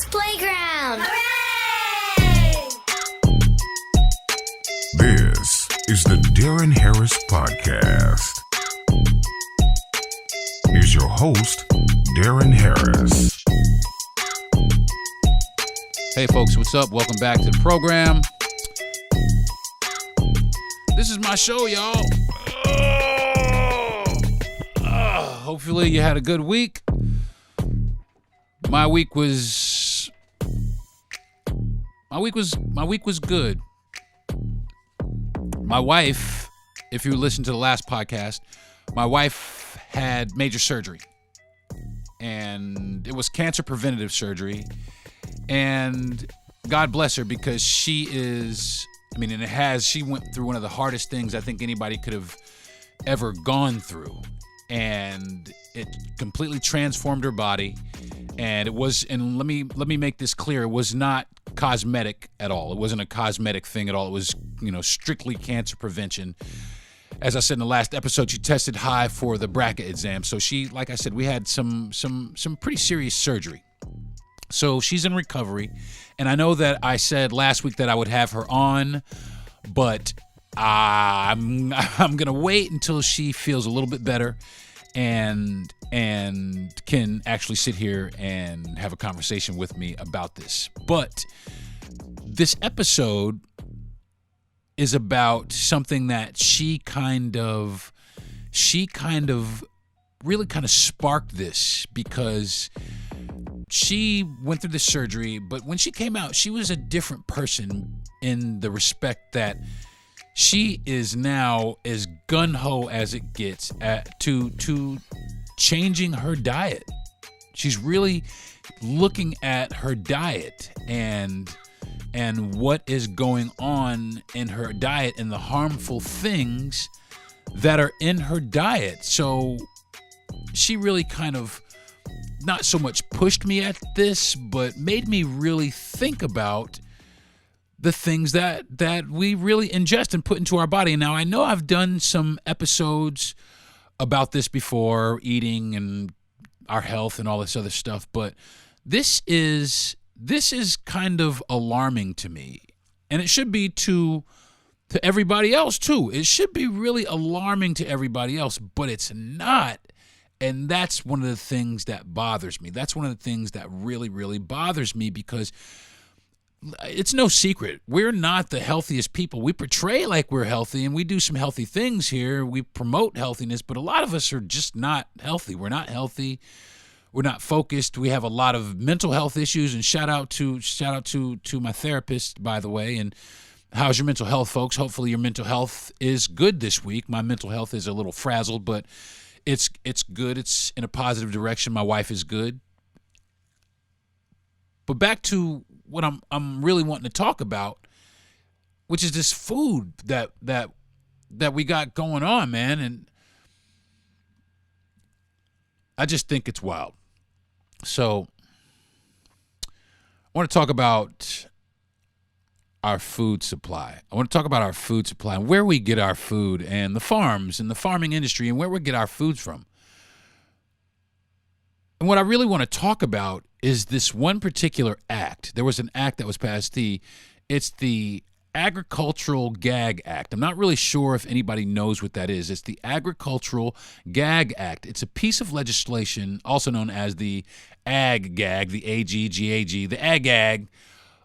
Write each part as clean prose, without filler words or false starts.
Harris Playground. Hooray! This is the Deron Harris Podcast. Here's your host, Deron Harris. Hey folks, what's up? Welcome back to the program. This is my show, y'all. Hopefully you had a good week. My week was good. My wife, if you listened to the last podcast, my wife had major surgery. And it was cancer preventative surgery. And God bless her, because she went through one of the hardest things I think anybody could have ever gone through. And it completely transformed her body. And let me make this clear, it was not cosmetic at all. It wasn't a cosmetic thing at all. It was, strictly cancer prevention. As I said in the last episode, she tested high for the BRCA exam. So she, like I said, we had some pretty serious surgery. So she's in recovery. And I know that I said last week that I would have her on, but I'm going to wait until she feels a little bit better and can actually sit here and have a conversation with me about this. But this episode is about something that she kind of really sparked this, because she went through the surgery, but when she came out, she was a different person in the respect that she is now as gun-ho as it gets to changing her diet. She's really looking at her diet and what is going on in her diet and the harmful things that are in her diet. So she really kind of not so much pushed me at this, but made me really think about the things that we really ingest and put into our body. Now, I know I've done some episodes about this before, eating and our health and all this other stuff, but this is kind of alarming to me. And it should be to everybody else too. It should be really alarming to everybody else, but it's not. And that's one of the things that bothers me. That's one of the things that really, really bothers me, because it's no secret. We're not the healthiest people. We portray like we're healthy, and we do some healthy things here. We promote healthiness, but a lot of us are just not healthy. We're not healthy. We're not focused. We have a lot of mental health issues, and shout out to my therapist, by the way. And how's your mental health, folks? Hopefully your mental health is good this week. My mental health is a little frazzled, but it's good. It's in a positive direction. My wife is good. But back to what I'm really wanting to talk about, which is this food that we got going on, man. And I just think it's wild. So I want to talk about our food supply. I want to talk about our food supply and where we get our food, and the farms and the farming industry, and where we get our foods from. And what I really want to talk about is this one particular act. There was an act that was passed. It's the Agricultural Gag Act. I'm not really sure if anybody knows what that is. It's the Agricultural Gag Act. It's a piece of legislation, also known as the Ag-Gag, the AGGAG, the Ag-Gag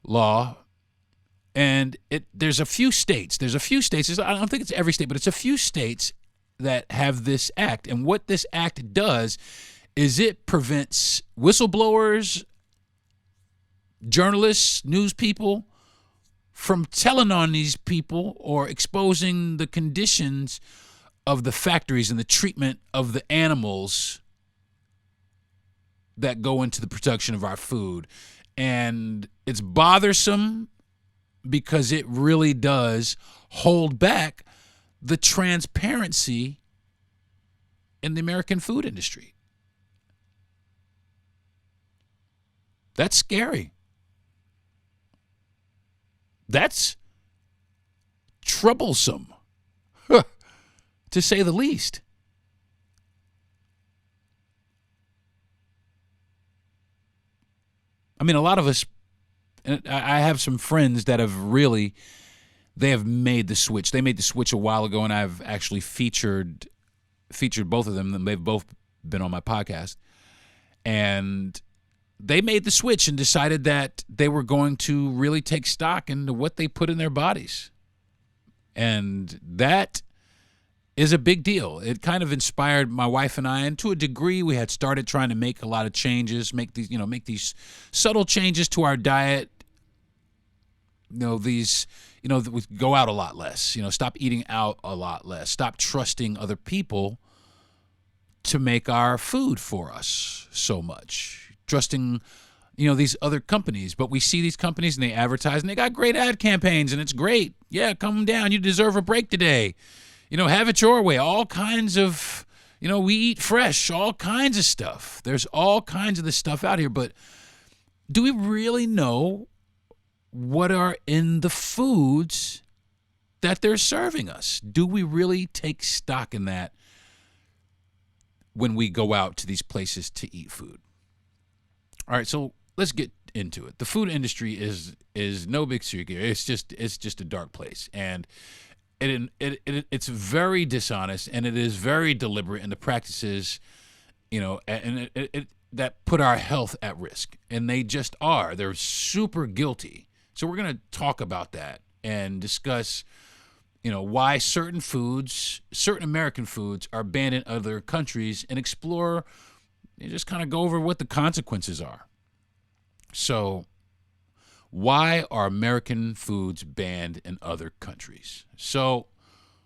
law. And there's a few states. I don't think it's every state, but it's a few states that have this act. And what this act does is it prevents whistleblowers, journalists, news people from telling on these people or exposing the conditions of the factories and the treatment of the animals that go into the production of our food. And it's bothersome because it really does hold back the transparency in the American food industry. That's scary. That's troublesome, to say the least. I mean, a lot of us, and I have some friends that have really, they have made the switch. They made the switch a while ago, and I've actually featured both of them, and they've both been on my podcast. And they made the switch and decided that they were going to really take stock into what they put in their bodies. And that is a big deal. It kind of inspired my wife and I, and to a degree, we had started trying to make a lot of changes, make these subtle changes to our diet. We go out a lot less. Stop eating out a lot less. Stop trusting other people to make our food for us so much. Trusting, these other companies. But we see these companies and they advertise and they got great ad campaigns and it's great. Yeah, come down. You deserve a break today. Have it your way. All kinds of, we eat fresh, all kinds of stuff. There's all kinds of this stuff out here. But do we really know what are in the foods that they're serving us? Do we really take stock in that when we go out to these places to eat food? All right, so let's get into it. The food industry is no big secret. It's just a dark place, and it's very dishonest, and it is very deliberate in the practices, that put our health at risk, and they just are. They're super guilty. So we're going to talk about that and discuss, why certain American foods are banned in other countries, and explore, and just kind of go over what the consequences are. So why are American foods banned in other countries? So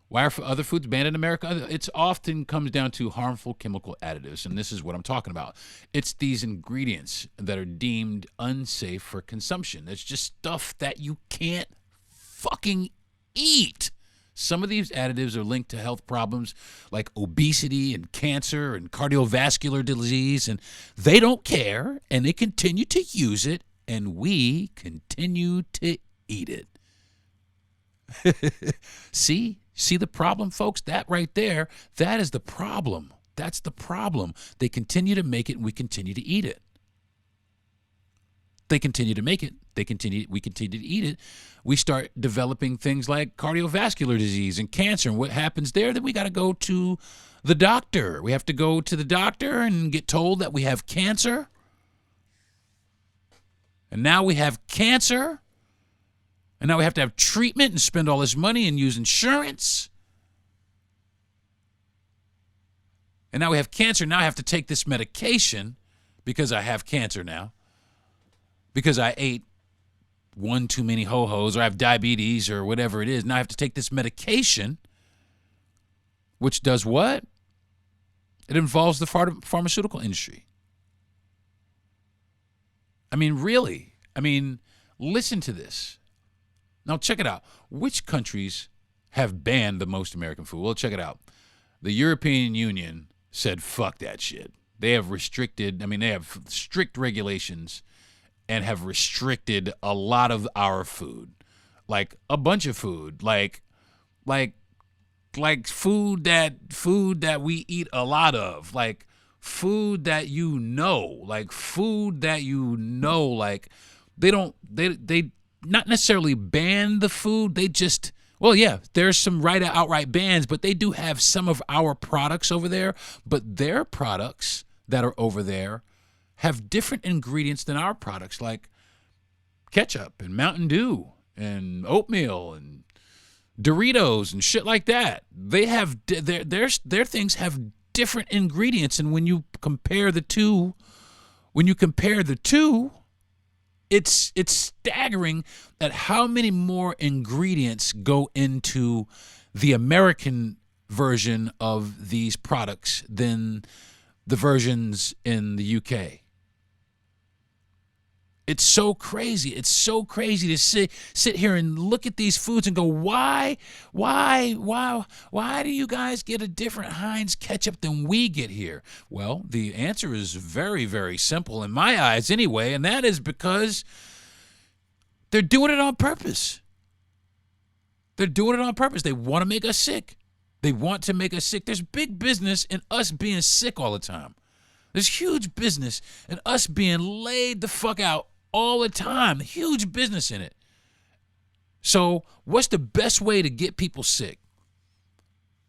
why are other foods banned in America? It often comes down to harmful chemical additives, and this is what I'm talking about. It's these ingredients that are deemed unsafe for consumption. It's just stuff that you can't fucking eat. Some of these additives are linked to health problems like obesity and cancer and cardiovascular disease, and they don't care, and they continue to use it, and we continue to eat it. See the problem, folks? That right there, that is the problem. That's the problem. They continue to make it, and we continue to eat it. They continue to make it. We continue to eat it. We start developing things like cardiovascular disease and cancer. And what happens there? Then we got to go to the doctor. We have to go to the doctor and get told that we have cancer. And now we have cancer. And now we have to have treatment and spend all this money and use insurance. And now we have cancer. Now I have to take this medication because I have cancer now. Because I ate one too many ho-hos, or I have diabetes, or whatever it is. Now I have to take this medication, which does what? It involves the pharmaceutical industry. I mean, really. Listen to this. Now, check it out. Which countries have banned the most American food? Well, check it out. The European Union said, fuck that shit. They have restricted, they have strict regulations and have restricted a lot of our food. Like a bunch of food. Like food that we eat a lot of. Like food that they not necessarily ban the food. They just, there's some outright bans, but they do have some of our products over there. But their products that are over there have different ingredients than our products, like ketchup and Mountain Dew and oatmeal and Doritos and shit like that. They have their things have different ingredients, and when you compare the two, it's staggering at how many more ingredients go into the American version of these products than the versions in the UK. It's so crazy. It's so crazy to sit here and look at these foods and go, why do you guys get a different Heinz ketchup than we get here? Well, the answer is very, very simple in my eyes anyway, and that is because they're doing it on purpose. They're doing it on purpose. They want to make us sick. They want to make us sick. There's big business in us being sick all the time. There's huge business in us being laid the fuck out all the time. Huge business in it. So what's the best way to get people sick?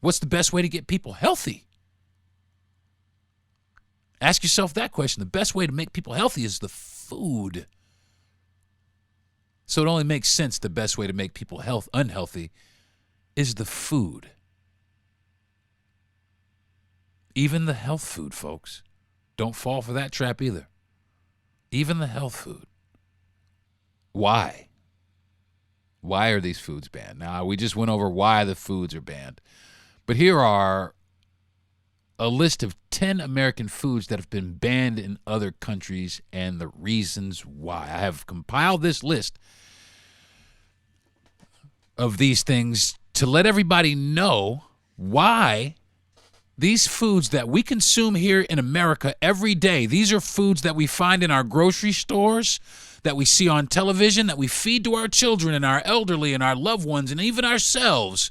What's the best way to get people healthy? Ask yourself that question. The best way to make people healthy is the food. So it only makes sense the best way to make people unhealthy is the food. Even the health food, folks. Don't fall for that trap either. Even the health food. Why? Why are these foods banned? Now, we just went over why the foods are banned. But here are a list of 10 American foods that have been banned in other countries and the reasons why. I have compiled this list of these things to let everybody know why these foods that we consume here in America every day, these are foods that we find in our grocery stores, that we see on television, that we feed to our children and our elderly and our loved ones and even ourselves,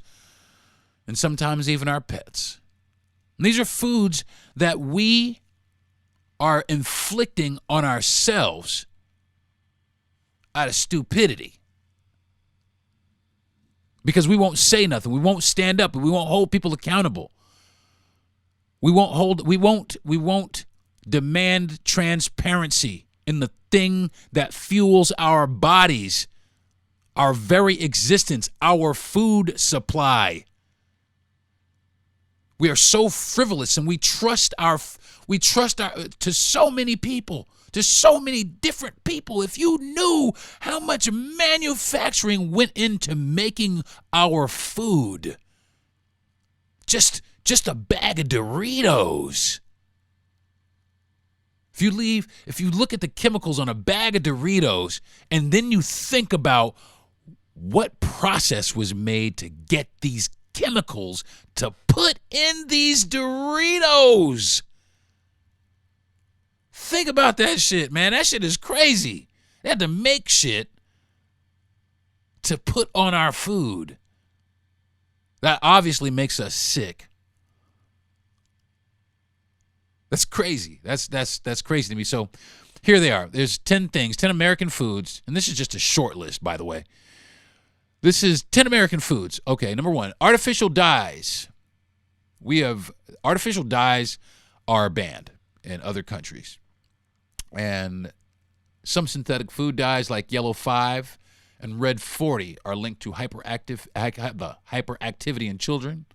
and sometimes even our pets. And these are foods that we are inflicting on ourselves out of stupidity. Because we won't say nothing. We won't stand up and we won't hold people accountable. We won't demand transparency in the thing that fuels our bodies, our very existence, our food supply. We are so frivolous, and we trust to so many people, to so many different people. If you knew how much manufacturing went into making our food, just a bag of Doritos. If you look at the chemicals on a bag of Doritos, and then you think about what process was made to get these chemicals to put in these Doritos. Think about that shit, man. That shit is crazy. They had to make shit to put on our food. That obviously makes us sick. That's crazy. That's crazy to me. So here they are. There's 10 things, 10 American foods, and this is just a short list, by the way. This is 10 American foods. Okay, number 1, artificial dyes. Artificial dyes are banned in other countries. And some synthetic food dyes like Yellow 5 and Red 40 are linked to hyperactivity in children,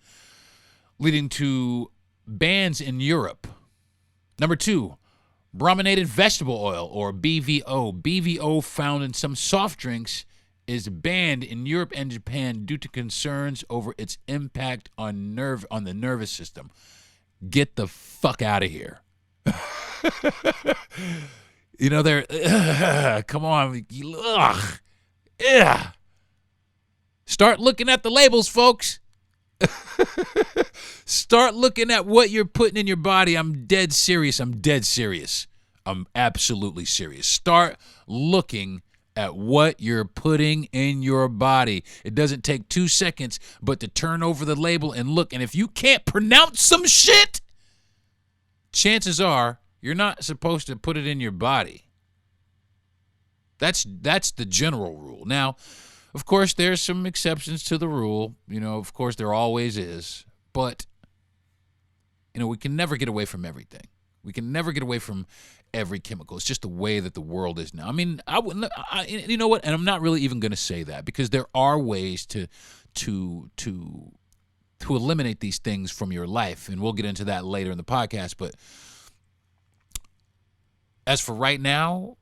leading to bans in Europe. Number 2, brominated vegetable oil, or BVO. BVO, found in some soft drinks, is banned in Europe and Japan due to concerns over its impact on the nervous system. Get the fuck out of here. You know, come on. Ugh. Yeah. Start looking at the labels, folks. Start looking at what you're putting in your body. I'm dead serious. I'm absolutely serious. Start looking at what you're putting in your body. It doesn't take 2 seconds but to turn over the label and look. And if you can't pronounce some shit, chances are you're not supposed to put it in your body. That's the general rule. Now, of course, there's some exceptions to the rule. You know, of course, there always is. But, you know, we can never get away from everything. We can never get away from every chemical. It's just the way that the world is now. I mean, you know what? And I'm not really even going to say that, because there are ways to eliminate these things from your life, and we'll get into that later in the podcast. But as for right now,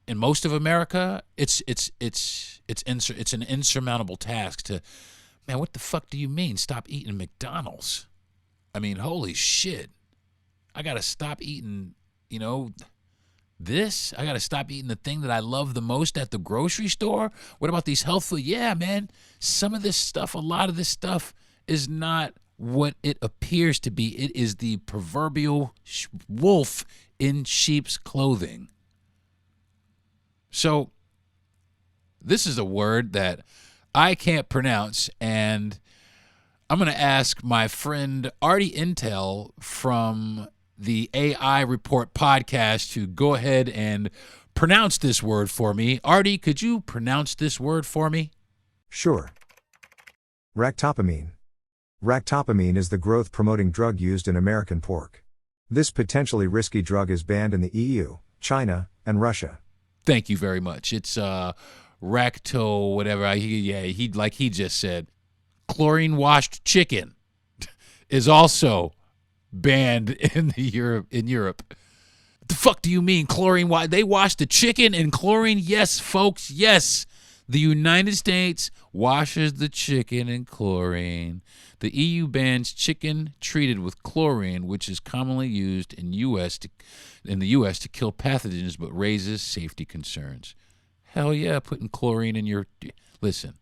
in most of America, it's an insurmountable task to, man, what the fuck do you mean? Stop eating McDonald's. I mean, holy shit. I got to stop eating, you know, this. I got to stop eating the thing that I love the most at the grocery store. What about these health food? Yeah, man, some of this stuff, a lot of this stuff is not what it appears to be. It is the proverbial wolf in sheep's clothing. So this is a word that I can't pronounce, and I'm going to ask my friend Artie Intel from the AI Report podcast to go ahead and pronounce this word for me. Artie, could you pronounce this word for me? Sure. Ractopamine. Ractopamine is the growth-promoting drug used in American pork. This potentially risky drug is banned in the EU, China, and Russia. Thank you very much. It's Racto, whatever. He like he just said. Chlorine-washed chicken is also banned in Europe. What the fuck do you mean chlorine? Why they wash the chicken in chlorine? Yes, folks. Yes, the United States washes the chicken in chlorine. The EU bans chicken treated with chlorine, which is commonly used in the U.S. to kill pathogens, but raises safety concerns. Hell yeah, putting chlorine in your... Listen,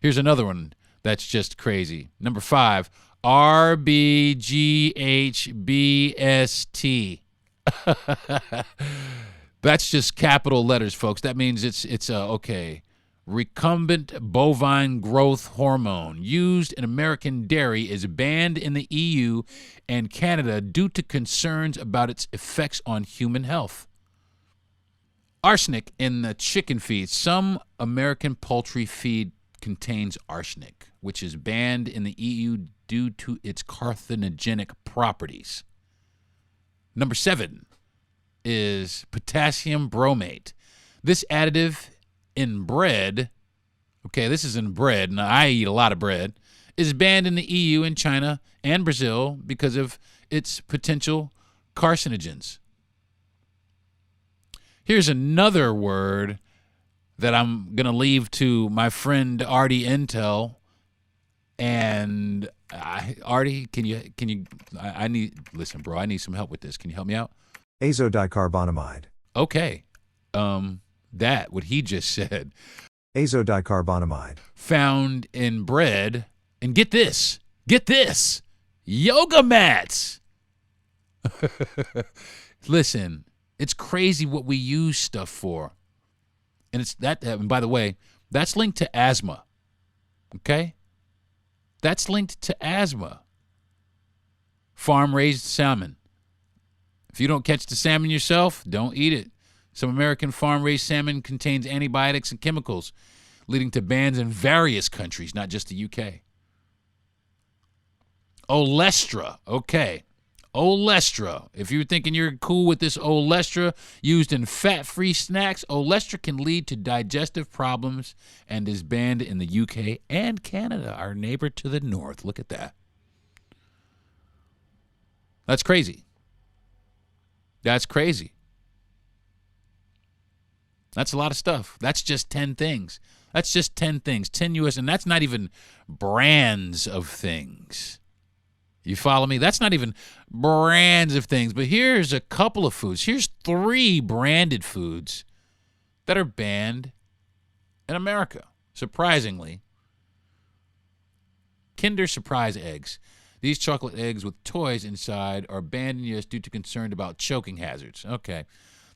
here's another one that's just crazy. Number 5, RBGHBST. That's just capital letters, folks. That means it's okay. Recombinant bovine growth hormone used in American dairy is banned in the EU and Canada due to concerns about its effects on human health. Arsenic in the chicken feed. Some American poultry feed contains arsenic, which is banned in the EU due to its carcinogenic properties. Number 7 is potassium bromate. This additive in bread, okay, this is in bread, and I eat a lot of bread, is banned in the EU and China and Brazil because of its potential carcinogens. Here's another word that I'm going to leave to my friend Artie Intel. And Artie, I need, listen, bro, I need some help with this. Can you help me out? Azodicarbonamide. Okay. What he just said. Azodicarbonamide. Found in bread. And get this, yoga mats. Listen, it's crazy what we use stuff for. And it's that, and by the way, that's linked to asthma. Okay? That's linked to asthma. Farm-raised salmon. If you don't catch the salmon yourself, don't eat it. Some American farm-raised salmon contains antibiotics and chemicals, leading to bans in various countries, not just the UK. Olestra. Okay. Olestra. If you're thinking you're cool with this Olestra used in fat-free snacks, Olestra can lead to digestive problems and is banned in the UK and Canada, our neighbor to the north. Look at that. That's crazy. That's crazy. That's a lot of stuff. That's just 10 things. That's just 10 things. 10 U.S. And that's not even brands of things. You follow me? That's not even brands of things. But here's a couple of foods. Here's 3 branded foods that are banned in America, surprisingly. Kinder Surprise eggs. These chocolate eggs with toys inside are banned in the U.S. due to concern about choking hazards. Okay.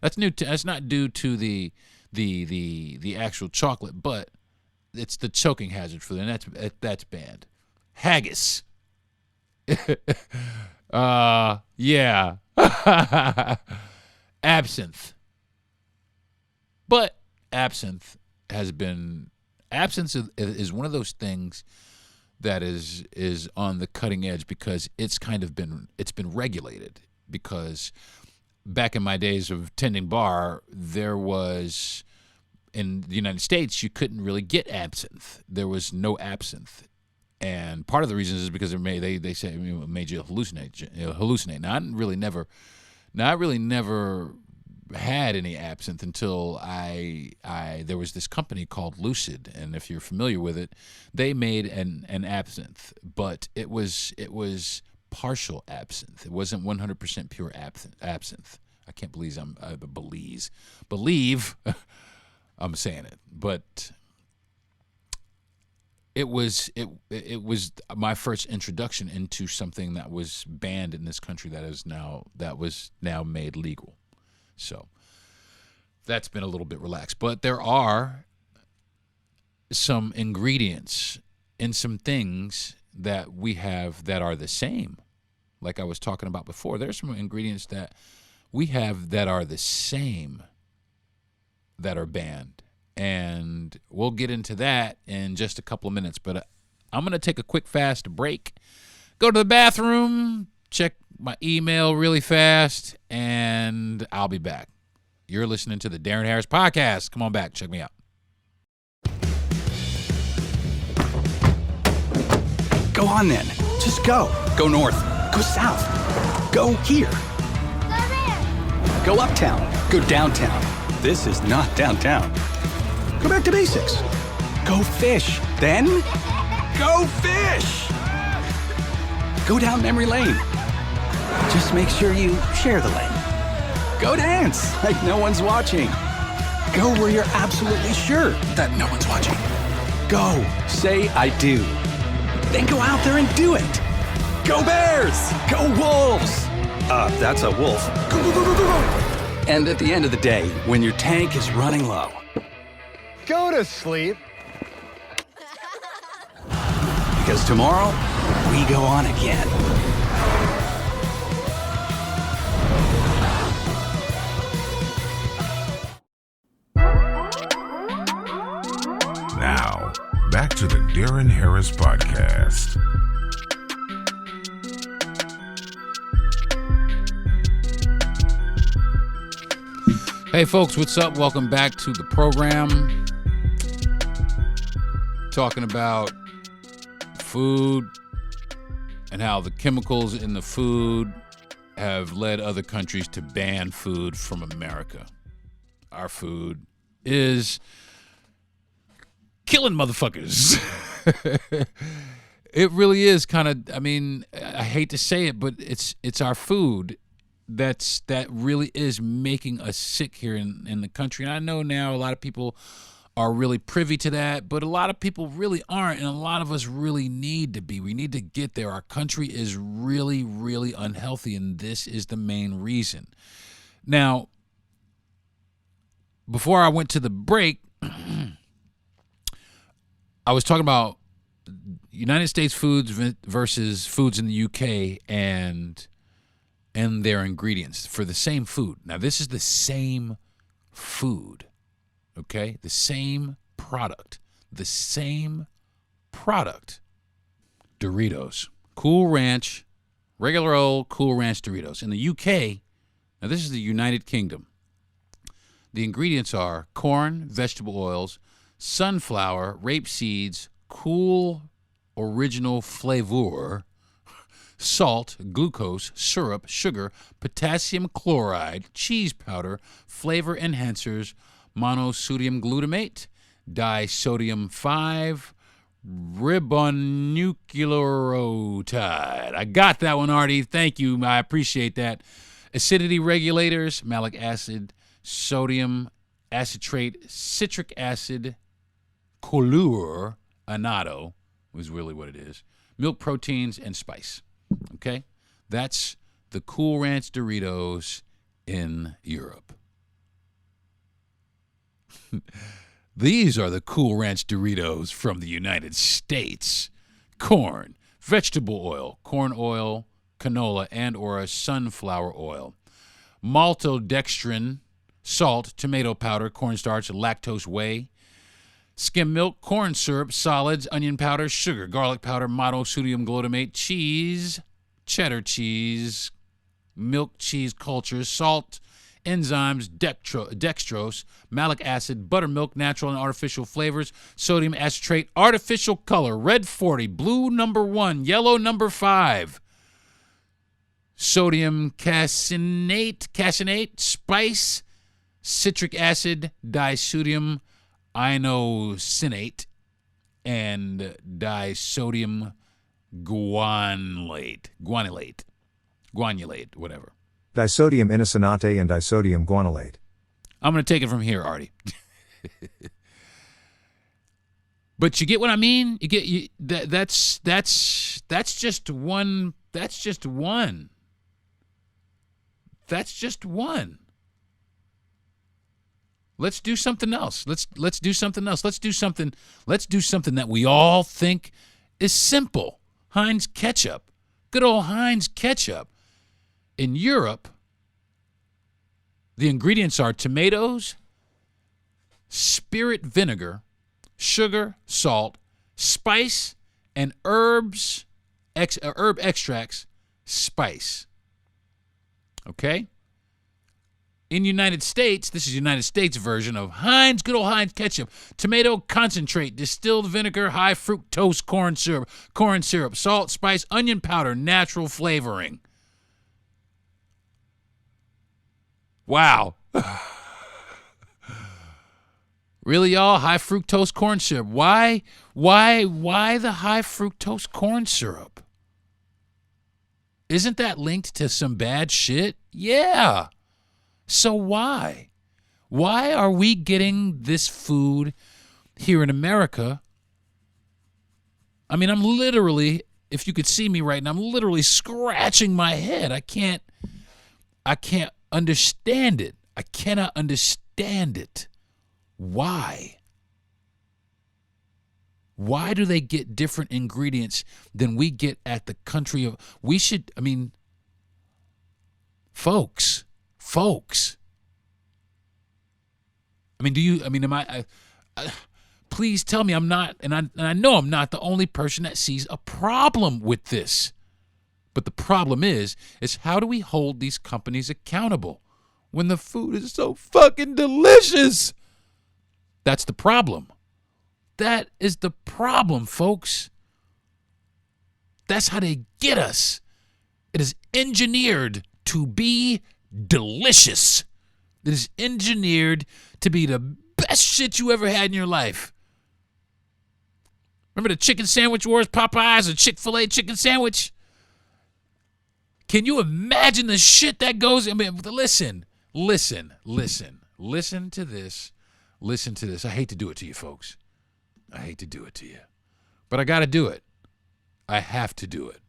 That's new. That's not due to the actual chocolate, but it's the choking hazard for them. That's banned. Haggis. Yeah. Absinthe. But absinthe is one of those things that is on the cutting edge because it's been regulated. Because back in my days of tending bar, there was, in the United States, you couldn't really get absinthe. There was no absinthe. And part of the reason is because they say it made you hallucinate. Now, I really never had any absinthe until there was this company called Lucid, and if you're familiar with it, they made an absinthe, but it was partial absinthe. It wasn't 100% pure absinthe. I can't believe I'm saying it, but it was my first introduction into something that was banned in this country that was now made legal. So that's been a little bit relaxed, but there are some ingredients in some things that we have that are the same. Like I was talking about before, there's some ingredients that we have that are the same that are banned. And we'll get into that in just a couple of minutes. But I'm going to take a quick, fast break, go to the bathroom, check my email really fast, and I'll be back. You're listening to the Deron Harris Podcast. Come on back. Check me out. Go on then. Just go. Go north. Go south. Go here. Go there. Go uptown. Go downtown. This is not downtown. Go back to basics. Go fish. Then go fish. Go down memory lane. Just make sure you share the lane. Go dance like no one's watching. Go where you're absolutely sure that no one's watching. Go say I do. Then go out there and do it. Go Bears! Go Wolves! That's a wolf. Go, go, go, go, go, go. And at the end of the day, when your tank is running low, Go to sleep. because tomorrow, we go on again. Now, back to the Deron Harris Podcast. Hey, folks, what's up? Welcome back to the program. Talking about food and how the chemicals in the food have led other countries to ban food from America. Our food is killing motherfuckers. It really is kind of, I mean, I hate to say it, but it's our food that really is making us sick here in the country. And I know now a lot of people are really privy to that, but a lot of people really aren't, and a lot of us really need to be. We need to get there. Our country is really, really unhealthy, and this is the main reason. Now, before I went to the break, I was talking about United States foods versus foods in the UK and their ingredients for the same food. Now, this is the same food, okay? The same product. The same product. Doritos. Cool Ranch, regular old Cool Ranch Doritos. In the UK, now this is the United Kingdom. The ingredients are corn, vegetable oils, sunflower, rape seeds, cool original flavor, salt, glucose, syrup, sugar, potassium chloride, cheese powder, flavor enhancers, monosodium glutamate, disodium 5, ribonucleotide. I got that one, Artie. Thank you. I appreciate that. Acidity regulators, malic acid, sodium acetate, citric acid, colure, annatto is really what it is, milk proteins, and spice. Okay? That's the Cool Ranch Doritos in Europe. These are the Cool Ranch Doritos from the United States. Corn, vegetable oil, corn oil, canola, and or sunflower oil. Maltodextrin, salt, tomato powder, cornstarch, lactose whey. Skim milk, corn syrup, solids, onion powder, sugar, garlic powder, monosodium glutamate, cheese, cheddar cheese, milk cheese cultures, salt, enzymes, dextrose, malic acid, buttermilk, natural and artificial flavors, sodium acetate, artificial color, red 40, blue number 1, yellow number 5, sodium caseinate, spice, citric acid, disodium inosinate, and disodium guanylate, whatever. Disodium inosinate and disodium guanylate. I'm going to take it from here, Artie. But you get what I mean? That's just one. That's just one. That's just one. Let's do something else. Let's do something else. Let's do something that we all think is simple. Heinz ketchup. Good old Heinz ketchup. In Europe, the ingredients are tomatoes, spirit vinegar, sugar, salt, spice, and herb extracts, spice. Okay? In the United States, this is the United States version of Heinz, good old Heinz ketchup, tomato concentrate, distilled vinegar, high fructose corn syrup, salt, spice, onion powder, natural flavoring. Wow. Really, y'all? High fructose corn syrup. Why the high fructose corn syrup? Isn't that linked to some bad shit? Yeah. So why? Why are we getting this food here in America? I mean, I'm literally, if you could see me right now, I'm literally scratching my head. I can't understand it. I cannot understand it. Why? Why do they get different ingredients than we get at the country of, we should, I mean, folks. I mean, am I please tell me I'm not, and I know I'm not the only person that sees a problem with this. But the problem is how do we hold these companies accountable when the food is so fucking delicious? That's the problem. That is the problem, folks. That's how they get us. It is engineered to be delicious. It is engineered to be the best shit you ever had in your life. Remember the chicken sandwich wars, Popeyes, or Chick-fil-A chicken sandwich? Can you imagine the shit that goes? I mean, listen to this. Listen to this. I hate to do it to you, folks. I hate to do it to you. But I got to do it. I have to do it.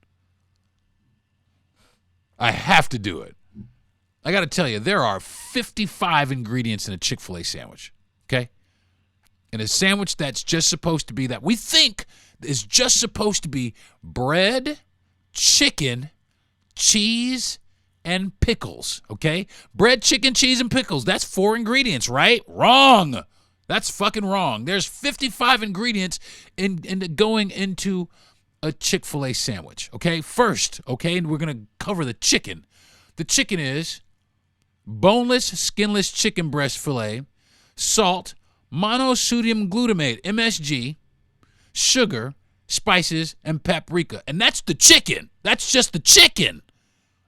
I have to do it. I got to tell you, there are 55 ingredients in a Chick-fil-A sandwich, okay? In a sandwich that's just supposed to be, that we think is just supposed to be bread, chicken, cheese, and pickles, okay? Bread, chicken, cheese, and pickles. That's 4 ingredients, right? Wrong. That's fucking wrong. There's 55 ingredients in going into a Chick-fil-A sandwich, okay? First, okay, and we're going to cover the chicken. The chicken is boneless, skinless chicken breast fillet, salt, monosodium glutamate, MSG, sugar, spices, and paprika. And that's the chicken. That's just the chicken.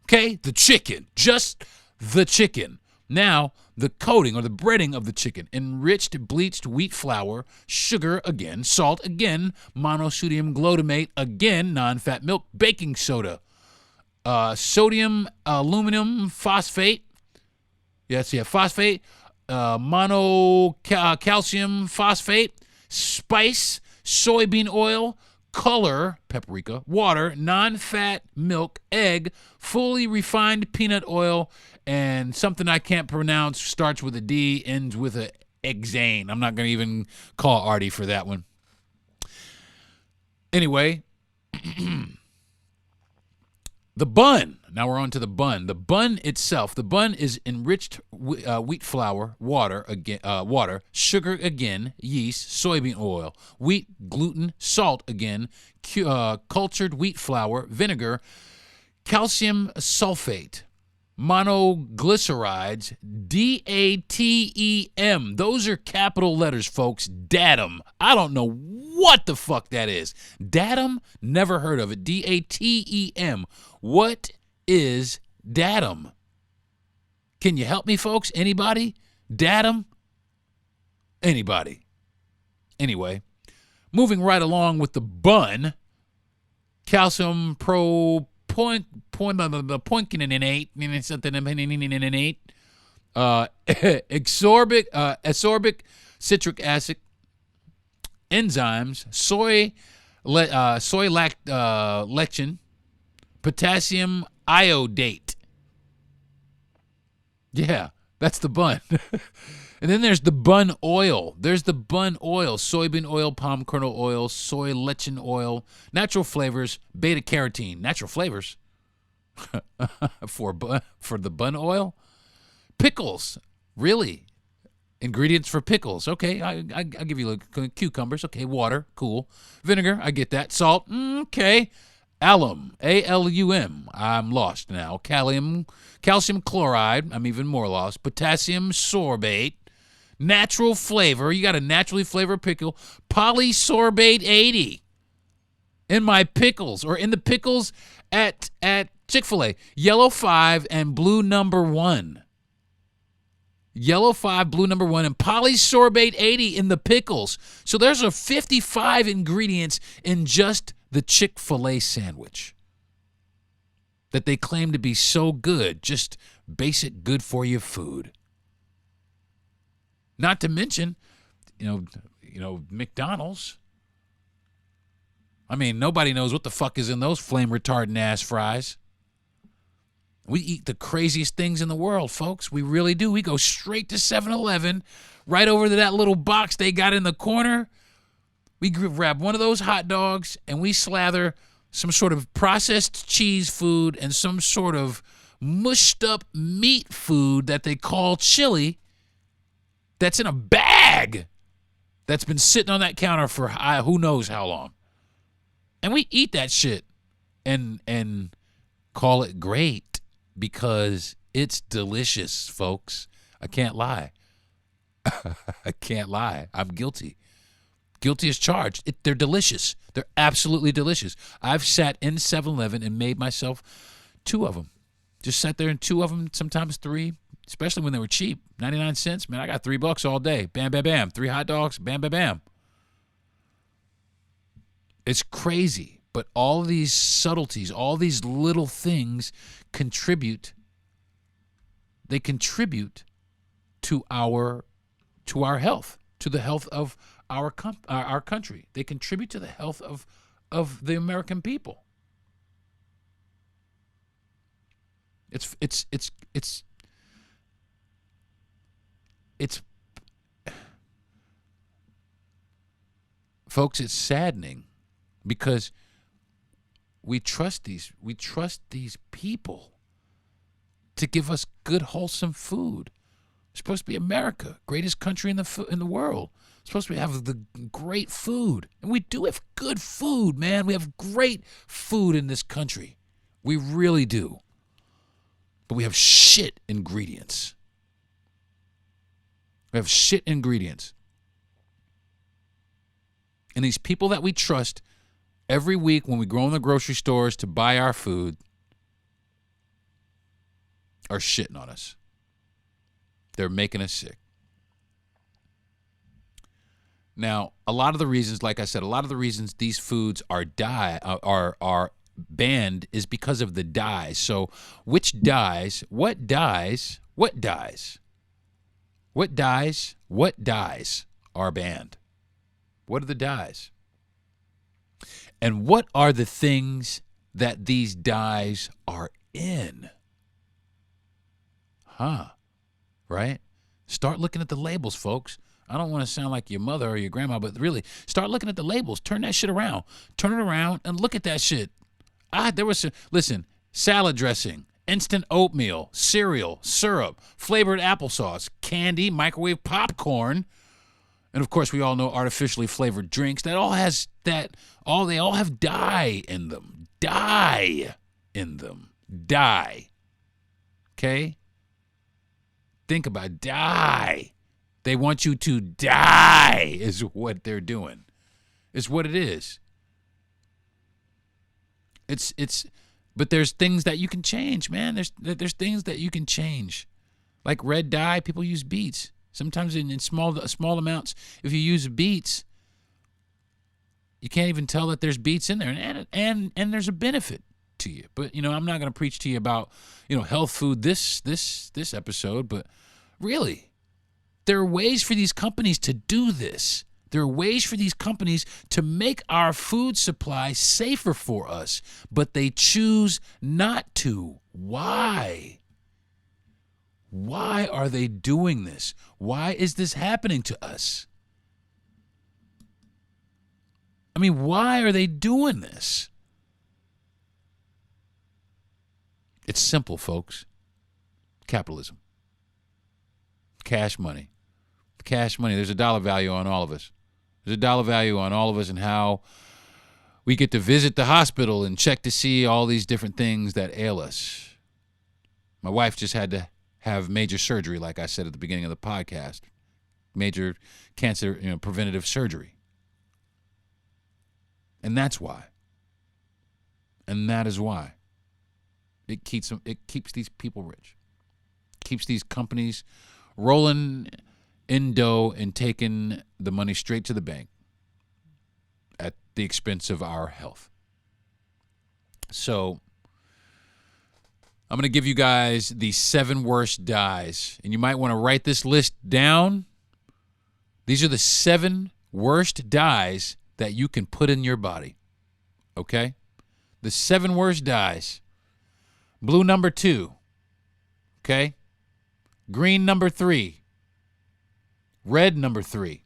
Okay? The chicken. Just the chicken. Now, the coating or the breading of the chicken. Enriched bleached wheat flour, sugar again, salt again, monosodium glutamate again, non-fat milk, baking soda, sodium aluminum phosphate. Phosphate, calcium phosphate, spice, soybean oil, color, paprika, water, non-fat milk, egg, fully refined peanut oil, and something I can't pronounce, starts with a D, ends with a hexane. I'm not going to even call Artie for that one. Anyway, the bun. Now we're on to the bun. The bun itself. The bun is enriched wheat flour, water, sugar again, yeast, soybean oil, wheat, gluten, salt again, cultured wheat flour, vinegar, calcium sulfate, monoglycerides, DATEM. Those are capital letters, folks. Datum. I don't know what the fuck that is. Datum? Never heard of it. DATEM. What is datum? Can you help me, folks? Anybody? Datum? Anybody? Anyway, moving right along with the bun, calcium ascorbic citric acid, enzymes, soy lectin, potassium iodate. Yeah, that's the bun. And then there's the bun oil. There's the bun oil, soybean oil, palm kernel oil, soy lectin oil, natural flavors, beta carotene. Natural flavors for the bun oil. Pickles, really? Ingredients for pickles. Okay, I'll give you cucumbers. Okay, water. Cool. Vinegar. I get that. Salt. Okay. Alum. A-L-U-M. I'm lost now. Calcium chloride. I'm even more lost. Potassium sorbate. Natural flavor. You got a naturally flavored pickle. Polysorbate 80 in my pickles, or in the pickles at Chick-fil-A. Yellow 5 and blue number 1. Yellow 5, blue number 1, and polysorbate 80 in the pickles. So there's 55 ingredients in just the Chick-fil-A sandwich that they claim to be so good, just basic good-for-you food. Not to mention, you know, McDonald's. I mean, nobody knows what the fuck is in those flame-retardant ass fries. We eat the craziest things in the world, folks. We really do. We go straight to 7-Eleven, right over to that little box they got in the corner. We grab one of those hot dogs, and we slather some sort of processed cheese food and some sort of mushed up meat food that they call chili that's in a bag that's been sitting on that counter for who knows how long. And we eat that shit and call it great. Because it's delicious, folks. I can't lie. I can't lie. I'm guilty. Guilty as charged. They're delicious. They're absolutely delicious. I've sat in 7-Eleven and made myself 2 of them. Just sat there in 2 of them, sometimes 3, especially when they were cheap. 99 cents. Man, I got $3 all day. Bam, bam, bam. 3 hot dogs. Bam, bam, bam. It's crazy. But all these subtleties, all these little things contribute. They contribute to our health, to the health of our country. They contribute to the health of the American people. It's folks, it's saddening because we trust these people to give us good, wholesome food. It's supposed to be America, greatest country in the world. It's supposed to have the great food, and we do have good food, man. We have great food in this country. We really do. But we have shit ingredients. We have shit ingredients. And these people that we trust every week when we go in the grocery stores to buy our food are shitting on us. They're making us sick. Now, a lot of the reasons, like I said, a lot of the reasons these foods are banned is because of the dyes. So, which dyes? What dyes? What dyes? What dyes? What dyes are banned? What are the dyes? And what are the things that these dyes are in? Right? Start looking at the labels, folks. I don't want to sound like your mother or your grandma, but really, start looking at the labels. Turn that shit around. Turn it around and look at that shit. Listen, salad dressing, instant oatmeal, cereal, syrup, flavored applesauce, candy, microwave popcorn, and of course, we all know artificially flavored drinks. They all have dye in them. Dye in them. Dye. Okay? Think about it. Dye. They want you to die is what they're doing. It's what it is. But there's things that you can change, man. There's things that you can change. Like red dye, people use beets. Sometimes in small amounts, if you use beets, you can't even tell that there's beets in there, and there's a benefit to you. But I'm not going to preach to you about health food this episode, but really, there are ways for these companies to do this. There are ways for these companies to make our food supply safer for us, but they choose not to. Why? Why are they doing this? Why is this happening to us? I mean, why are they doing this? It's simple, folks. Capitalism. Cash money. cash money. There's a dollar value on all of us. There's a dollar value on all of us and how we get to visit the hospital and check to see all these different things that ail us. My wife just had to have major surgery, like I said at the beginning of the podcast. Major cancer, preventative surgery. And that's why. And that is why. It keeps these people rich. Keeps these companies rolling in dough and taking the money straight to the bank at the expense of our health. So I'm going to give you guys the 7 worst dyes, and you might want to write this list down. These are the 7 worst dyes that you can put in your body, okay? The 7 worst dyes. Blue number 2, okay? Green number 3. Red number 3.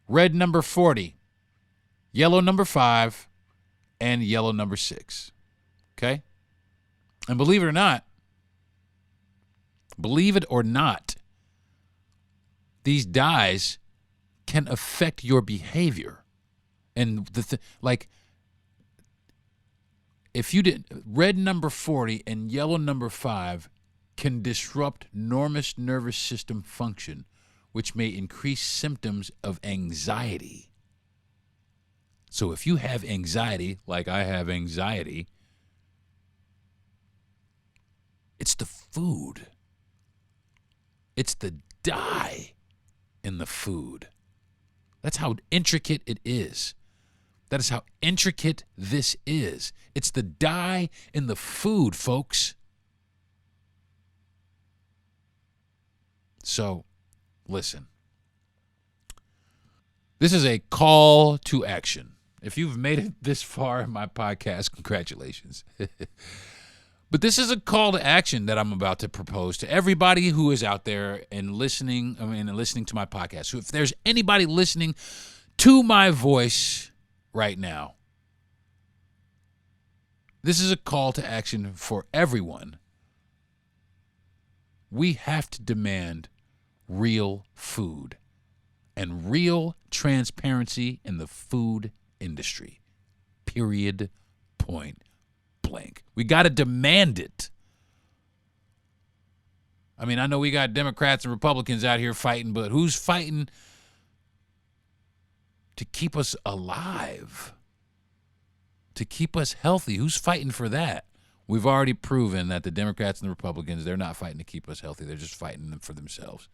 Red number 40. Yellow number 5. And yellow number 6, okay? And believe it or not, these dyes can affect your behavior. And if you didn't, red number 40 and yellow number 5 can disrupt nervous system function, which may increase symptoms of anxiety. So if you have anxiety, like I have anxiety, it's the food. It's the dye in the food. That's how intricate it is. That is how intricate this is. It's the dye in the food, folks. So, listen. This is a call to action. If you've made it this far in my podcast, congratulations. But this is a call to action that I'm about to propose to everybody who is out there and listening to my podcast. So if there's anybody listening to my voice right now, this is a call to action for everyone. We have to demand real food and real transparency in the food industry. Period. Point blank. We got to demand it. I mean, I know we got Democrats and Republicans out here fighting, but who's fighting to keep us alive? To keep us healthy? Who's fighting for that? We've already proven that the Democrats and the Republicans, they're not fighting to keep us healthy. They're just fighting for themselves.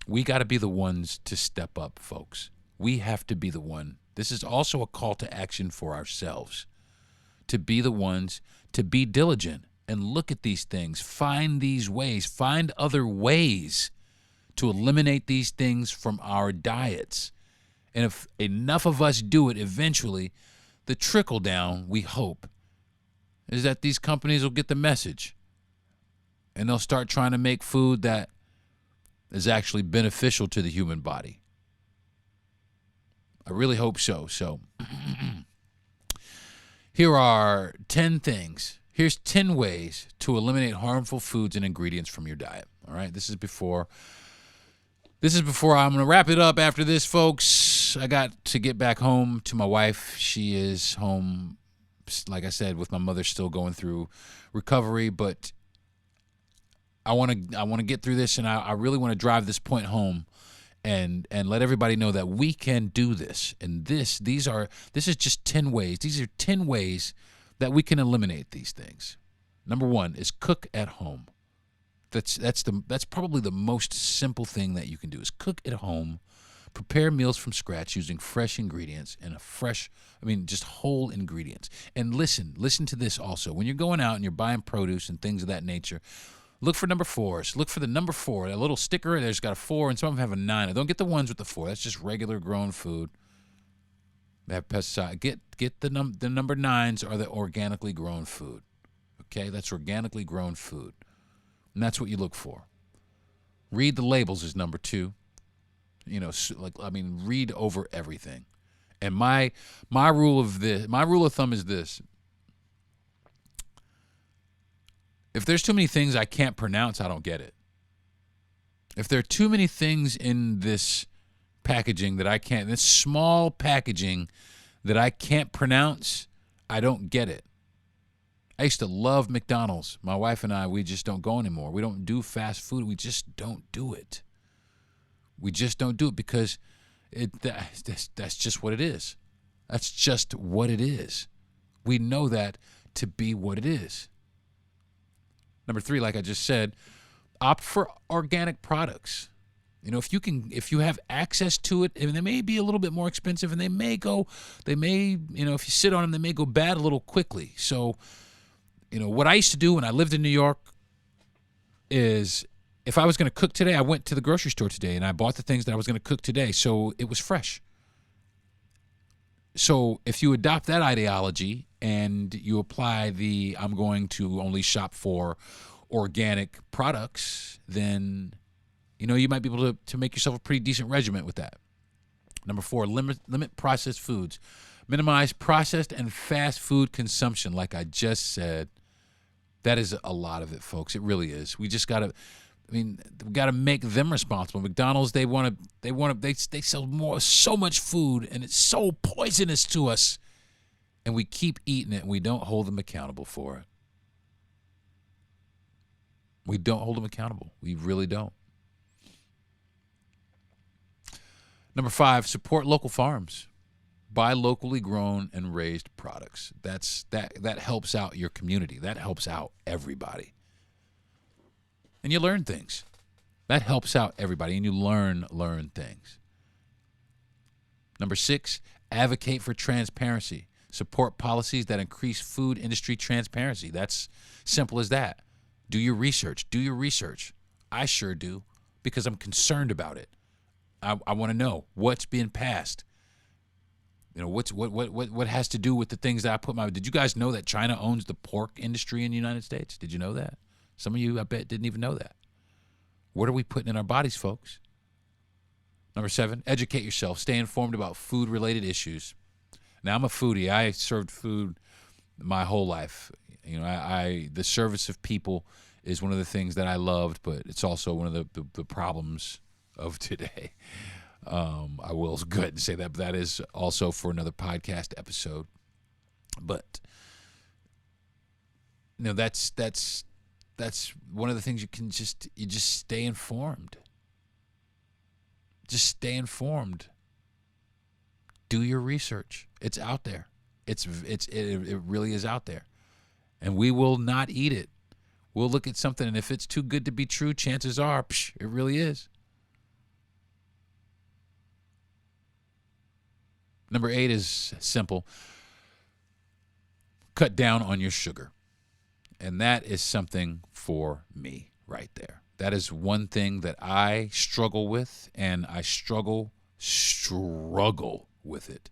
We got to be the ones to step up, folks. We have to be the one. This is also a call to action for ourselves, to be the ones, to be diligent and look at these things, find these ways, find other ways to eliminate these things from our diets. And if enough of us do it, eventually, the trickle down, we hope, is that these companies will get the message and they'll start trying to make food that is actually beneficial to the human body. I really hope so. So here are 10 things. Here's 10 ways to eliminate harmful foods and ingredients from your diet. All right, this is before I'm going to wrap it up after this, folks. I got to get back home to my wife. She is home, like I said, with my mother still going through recovery, but I want to get through this, and I really want to drive this point home and let everybody know that we can do this. And this is just 10 ways. These are 10 ways that we can eliminate these things. Number 1 is cook at home. That's probably the most simple thing that you can do is cook at home, prepare meals from scratch using fresh ingredients and just whole ingredients. And listen to this also. When you're going out and you're buying produce and things of that nature, look for number 4s. Look for the number 4. A little sticker there's got a 4, and some of them have a 9. Don't get the ones with the 4. That's just regular grown food. They have pesticide. Get the number 9s are the organically grown food. Okay, that's organically grown food. And that's what you look for. Read the labels is number 2. Read over everything. And my rule of thumb is this. If there's too many things I can't pronounce, I don't get it. If there are too many things in this packaging that I can't, this small packaging that I can't pronounce, I don't get it. I used to love McDonald's. My wife and I, we just don't go anymore. We don't do fast food. We just don't do it. We just don't do it because that's just what it is. That's just what it is. We know that to be what it is. Number 3, like I just said, opt for organic products. If you have access to it, and they may be a little bit more expensive, and if you sit on them, they may go bad a little quickly. So, what I used to do when I lived in New York is if I was going to cook today, I went to the grocery store today and I bought the things that I was going to cook today. So it was fresh. So if you adopt that ideology and you apply I'm going to only shop for organic products, then, you might be able to make yourself a pretty decent regiment with that. Number 4, limit processed foods. Minimize processed and fast food consumption. Like I just said, that is a lot of it, folks. It really is. We just got to, we got to make them responsible. McDonald's, they sell so much food, and it's so poisonous to us, and we keep eating it, and we don't hold them accountable for it. We don't hold them accountable. We really don't. Number 5, support local farms. Buy locally grown and raised products. That helps out your community. That helps out everybody. And you learn things. That helps out everybody, and you learn things. Number 6, advocate for transparency. Support policies that increase food industry transparency. That's simple as that. Do your research. Do your research. I sure do, because I'm concerned about it. I want to know what's being passed. What has to do with the things that I put Did you guys know that China owns the pork industry in the United States? Did you know that? Some of you, I bet, didn't even know that. What are we putting in our bodies, folks? Number 7, educate yourself. Stay informed about food-related issues. Now, I'm a foodie. I served food my whole life. The service of people is one of the things that I loved, but it's also one of the problems of today. I will go ahead and say that, but that is also for another podcast episode. But that's one of the things you just stay informed. Just stay informed. Do your research. It's out there. It really is out there. And we will not eat it. We'll look at something, and if it's too good to be true, chances are, it really is. Number 8 is simple. Cut down on your sugar. And that is something for me right there. That is one thing that I struggle with, and I struggle with it.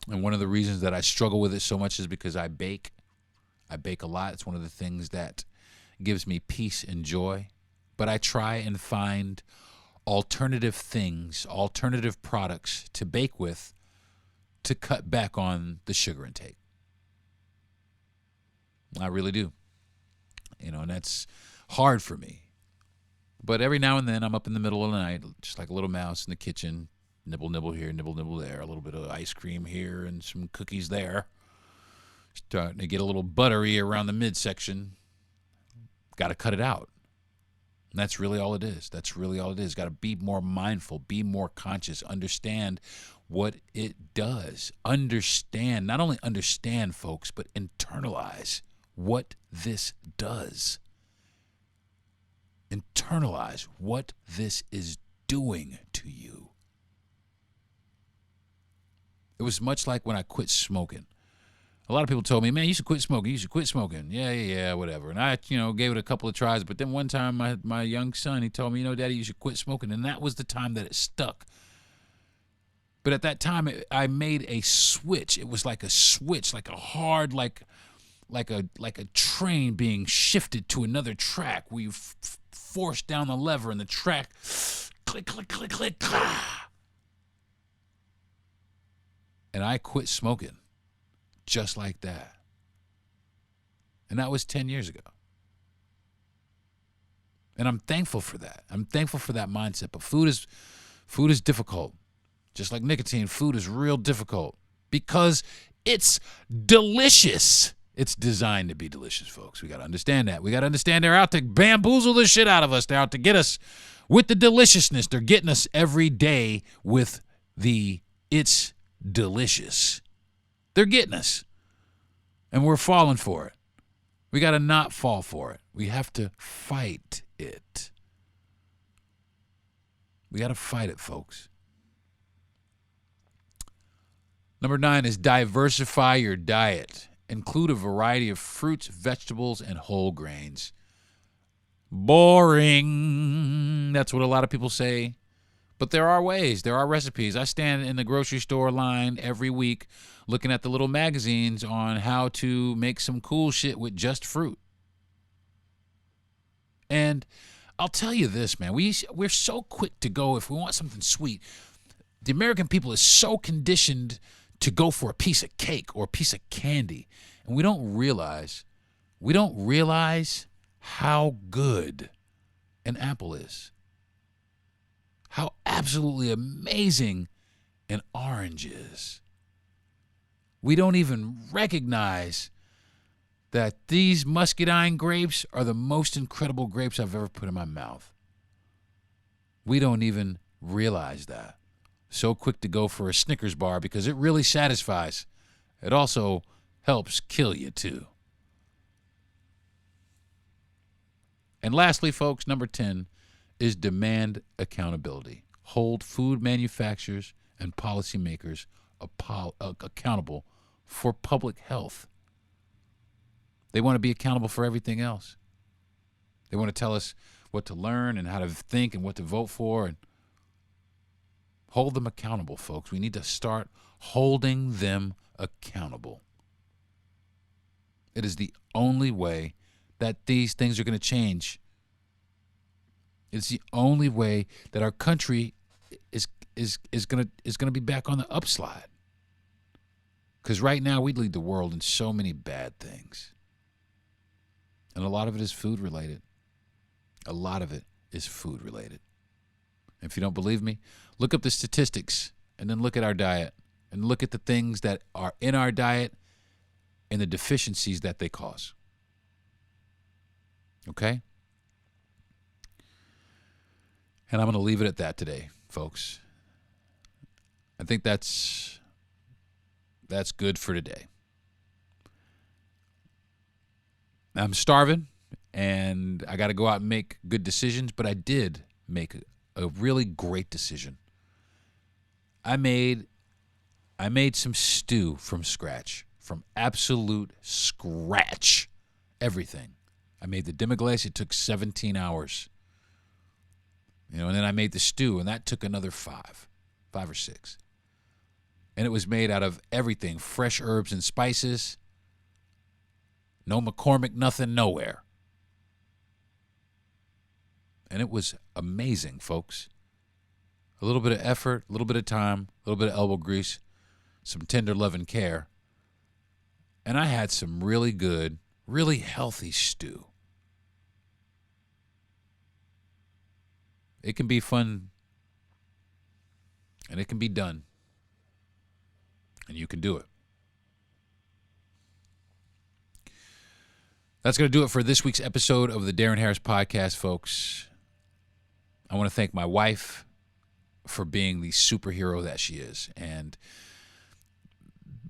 And one of the reasons that I struggle with it so much is because I bake. I bake a lot. It's one of the things that gives me peace and joy. But I try and find alternative things, alternative products to bake with to cut back on the sugar intake. I really do. And that's hard for me. But every now and then I'm up in the middle of the night, just like a little mouse in the kitchen, nibble, nibble here, nibble, nibble there, a little bit of ice cream here and some cookies there. Starting to get a little buttery around the midsection. Got to cut it out. And that's really all it is. That's really all it is. Got to be more mindful, be more conscious, understand what it does. Understand, not only understand, folks, but internalize what this does. Internalize what this is doing to you. It was much like when I quit smoking. A lot of people told me, man, you should quit smoking. You should quit smoking. Yeah, whatever. And I, gave it a couple of tries. But then one time my young son, he told me, Daddy, you should quit smoking. And that was the time that it stuck. But at that time, I made a switch. It was like a switch, like a hard, like a train being shifted to another track where you force down the lever and the track click, click, click, click, click. And I quit smoking. Just like that. And that was 10 years ago. And I'm thankful for that. I'm thankful for that mindset. But food is difficult. Just like nicotine, food is real difficult because it's delicious. It's designed to be delicious, folks. We got to understand that. We got to understand they're out to bamboozle the shit out of us. They're out to get us with the deliciousness. They're getting us every day with the it's delicious. They're getting us. And we're falling for it. We got to not fall for it. We have to fight it. We got to fight it, folks. Number 9 is diversify your diet. Include a variety of fruits, vegetables, and whole grains. Boring. That's what a lot of people say. But there are ways. There are recipes. I stand in the grocery store line every week looking at the little magazines on how to make some cool shit with just fruit. And I'll tell you this, man. We're so quick to go if we want something sweet. The American people is so conditioned to go for a piece of cake or a piece of candy. And we don't realize how good an apple is. How absolutely amazing an orange is. We don't even recognize that these muscadine grapes are the most incredible grapes I've ever put in my mouth. We don't even realize that. So quick to go for a Snickers bar because it really satisfies. It also helps kill you too. And lastly, folks, number 10 is demand accountability. Hold food manufacturers and policymakers accountable for public health. They want to be accountable for everything else. They want to tell us what to learn and how to think and what to vote for, and hold them accountable, folks. We need to start holding them accountable. It is the only way that these things are going to change. It's the only way that our country is going to be back on the upslide. Because right now we lead the world in so many bad things. And a lot of it is food related. A lot of it is food related. If you don't believe me, look up the statistics and then look at our diet and look at the things that are in our diet and the deficiencies that they cause. Okay? And I'm going to leave it at that today, folks. I think that's good for today. I'm starving, and I got to go out and make good decisions, but I did make a really great decision. I made some stew from scratch, from absolute scratch, everything. I made the demi-glace. It took 17 hours. And then I made the stew, and that took another 5 or 6. And it was made out of everything, fresh herbs and spices. No McCormick, nothing, nowhere. And it was amazing, folks. A little bit of effort, a little bit of time, a little bit of elbow grease, some tender love and care. And I had some really good, really healthy stew. It can be fun, and it can be done, and you can do it. That's going to do it for this week's episode of the Deron Harris Podcast, folks. I want to thank my wife for being the superhero that she is and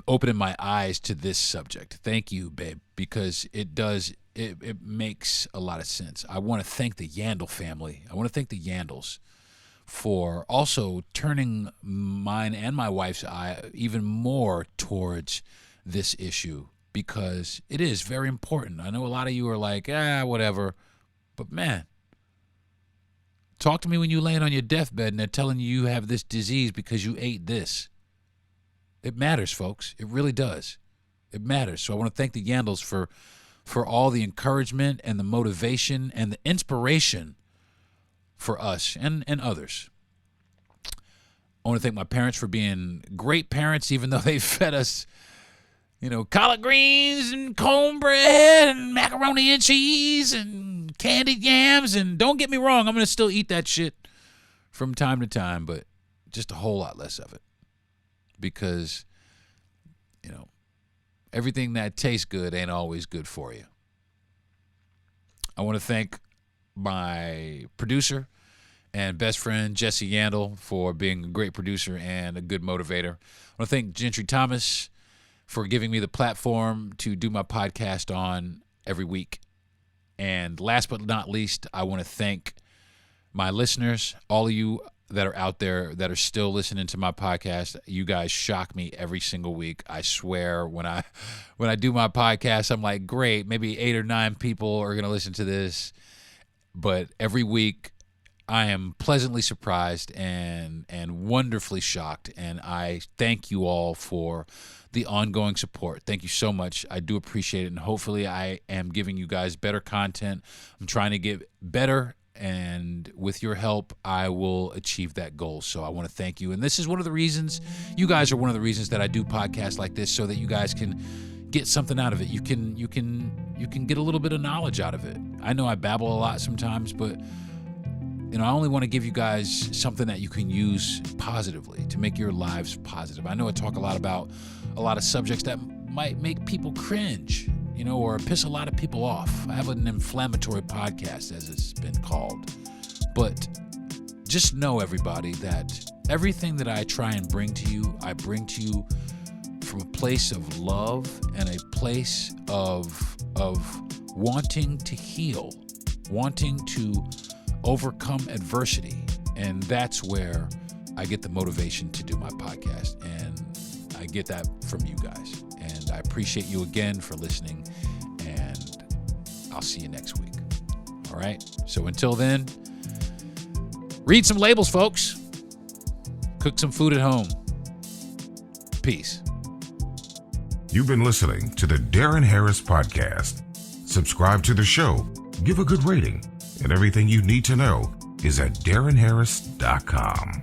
opening my eyes to this subject. Thank you, babe, because it makes a lot of sense. I want to thank the Yandel family. I want to thank the Yandels for also turning mine and my wife's eye even more towards this issue, because it is very important. I know a lot of you are like, whatever. But man, talk to me when you're laying on your deathbed and they're telling you have this disease because you ate this. It matters, folks. It really does. It matters. So I want to thank the Yandels for all the encouragement and the motivation and the inspiration for us and others. I want to thank my parents for being great parents, even though they fed us, collard greens and cornbread and macaroni and cheese and candied yams, and don't get me wrong, I'm going to still eat that shit from time to time, but just a whole lot less of it. Because, you know, everything that tastes good ain't always good for you. I want to thank my producer and best friend, Jesse Yandel, for being a great producer and a good motivator. I want to thank Gentry Thomas for giving me the platform to do my podcast on every week. And last but not least, I want to thank my listeners, all of you that are out there that are still listening to my podcast. You guys shock me every single week. I swear, when I do my podcast, I'm like, great, maybe 8 or 9 people are going to listen to this. But every week, I am pleasantly surprised and wonderfully shocked, and I thank you all for the ongoing support. Thank you so much. I do appreciate it, and hopefully I am giving you guys better content. I'm trying to get better, and with your help, I will achieve that goal. So I want to thank you, and this is one of the reasons, you guys are one of the reasons that I do podcasts like this, so that you guys can get something out of it. You can get a little bit of knowledge out of it. I know I babble a lot sometimes, but you know, I only want to give you guys something that you can use positively to make your lives positive. I know I talk a lot about a lot of subjects that might make people cringe, you know, or piss a lot of people off. I have an inflammatory podcast, as it's been called. But just know, everybody, that everything that I try and bring to you, I bring to you from a place of love and a place of wanting to heal, wanting to overcome adversity. And that's where I get the motivation to do my podcast. And I get that from you guys. And I appreciate you again for listening. And I'll see you next week. All right? So until then, read some labels, folks. Cook some food at home. Peace. You've been listening to the Deron Harris Podcast. Subscribe to the show, give a good rating, and everything you need to know is at DeronHarris.com.